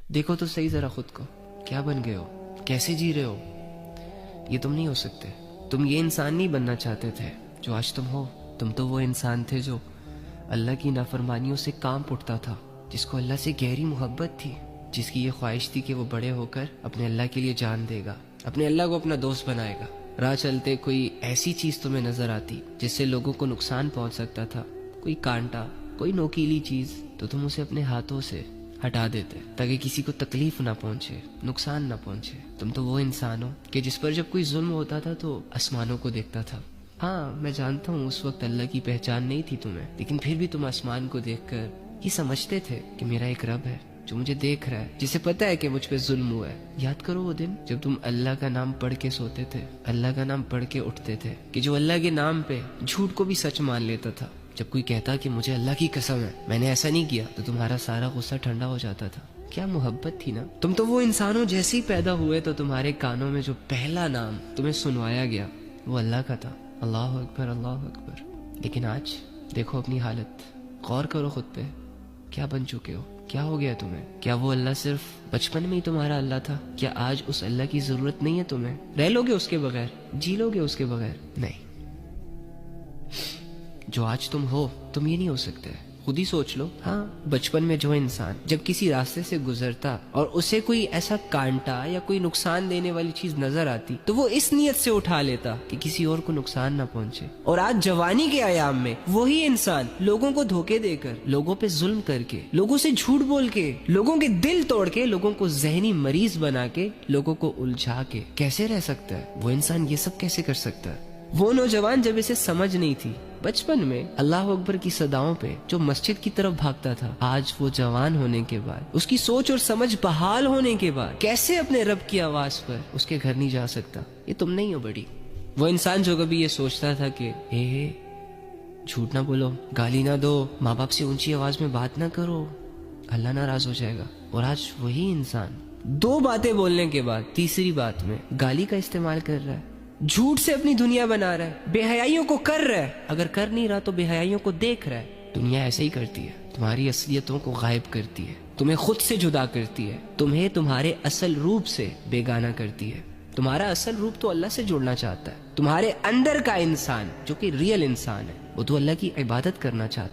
دیکھو تو صحیح ذرا خود کو، کیا بن گئے ہو، کیسے جی رہے ہو. یہ تم نہیں ہو سکتے. تم یہ انسان نہیں بننا چاہتے تھے جو آج تم ہو. تم تو وہ انسان تھے جو اللہ کی نافرمانیوں سے کانپ اٹھتا تھا، جس کو اللہ سے گہری محبت تھی، جس کی یہ خواہش تھی کہ وہ بڑے ہو کر اپنے اللہ کے لیے جان دے گا، اپنے اللہ کو اپنا دوست بنائے گا. راہ چلتے کوئی ایسی چیز تمہیں نظر آتی جس سے لوگوں کو نقصان پہنچ سکتا تھا، کوئی کانٹا، کوئی نوکیلی چیز، تو تم اسے اپنے ہاتھوں سے ہٹا دیتے تاکہ کسی کو تکلیف نہ پہنچے، نقصان نہ پہنچے. تم تو وہ انسان ہو کہ جس پر جب کوئی ظلم ہوتا تھا تو آسمانوں کو دیکھتا تھا. ہاں میں جانتا ہوں اس وقت اللہ کی پہچان نہیں تھی تمہیں، لیکن پھر بھی تم آسمان کو دیکھ کر یہ سمجھتے تھے کہ میرا ایک رب ہے جو مجھے دیکھ رہا ہے، جسے پتا ہے کہ مجھ پہ ظلم ہوا ہے. یاد کرو وہ دن جب تم اللہ کا نام پڑھ کے سوتے تھے، اللہ کا نام پڑھ کے اٹھتے تھے، کہ جو اللہ کے نام پہ جھوٹ کو بھی سچ مان لیتا تھا. جب کوئی کہتا کہ مجھے اللہ کی قسم ہے میں نے ایسا نہیں کیا، تو تمہارا سارا غصہ ٹھنڈا ہو جاتا تھا. کیا محبت تھی نا. تم تو وہ انسانوں جیسے ہی پیدا ہوئے تو تمہارے کانوں میں جو پہلا نام تمہیں سنوایا گیا وہ اللہ کا تھا، اللہ اکبر اللہ اکبر. لیکن آج دیکھو اپنی حالت، غور کرو خود پہ، کیا بن چکے ہو، کیا ہو گیا تمہیں. کیا وہ اللہ صرف بچپن میں ہی تمہارا اللہ تھا؟ کیا آج اس اللہ کی ضرورت نہیں ہے تمہیں؟ رہ لو گے اس کے بغیر، جی لو گے اس کے بغیر؟ نہیں. جو آج تم ہو تم یہ نہیں ہو سکتے. خود ہی سوچ لو. ہاں بچپن میں جو انسان جب کسی راستے سے گزرتا اور اسے کوئی ایسا کانٹا یا کوئی نقصان دینے والی چیز نظر آتی تو وہ اس نیت سے اٹھا لیتا کہ کسی اور کو نقصان نہ پہنچے. اور آج جوانی کے ایام میں وہی انسان لوگوں کو دھوکے دے کر، لوگوں پہ ظلم کر کے، لوگوں سے جھوٹ بول کے، لوگوں کے دل توڑ کے، لوگوں کو ذہنی مریض بنا کے، لوگوں کو الجھا کے کیسے رہ سکتا ہے؟ وہ انسان یہ سب کیسے کر سکتا ہے؟ وہ نوجوان جب اسے سمجھ نہیں تھی بچپن میں اللہ اکبر کی صداؤں پہ جو مسجد کی طرف بھاگتا تھا، آج وہ جوان ہونے کے بعد، اس کی سوچ اور سمجھ بحال ہونے کے بعد کیسے اپنے رب کی آواز پر اس کے گھر نہیں جا سکتا؟ یہ تم نہیں ہو بڑی. وہ انسان جو کبھی یہ سوچتا تھا کہ جھوٹ نہ بولو، گالی نہ دو، ماں باپ سے اونچی آواز میں بات نہ کرو، اللہ ناراض ہو جائے گا. اور آج وہی انسان 2 باتیں بولنے کے بعد تیسری بات میں گالی کا استعمال کر رہا ہے، جھوٹ سے اپنی دنیا بنا رہا ہے، بے حیائیوں کو کر رہا ہے، اگر کر نہیں رہا تو بے حیائیوں کو دیکھ رہا ہے. دنیا ایسے ہی کرتی ہے، تمہاری اصلیتوں کو غائب کرتی ہے، تمہیں خود سے جدا کرتی ہے، تمہیں تمہارے اصل روپ سے بیگانہ کرتی ہے. تمہارا اصل روپ تو اللہ سے جڑنا چاہتا ہے. تمہارے اندر کا انسان جو کہ ریئل انسان ہے وہ تو اللہ کی عبادت کرنا چاہتا ہے.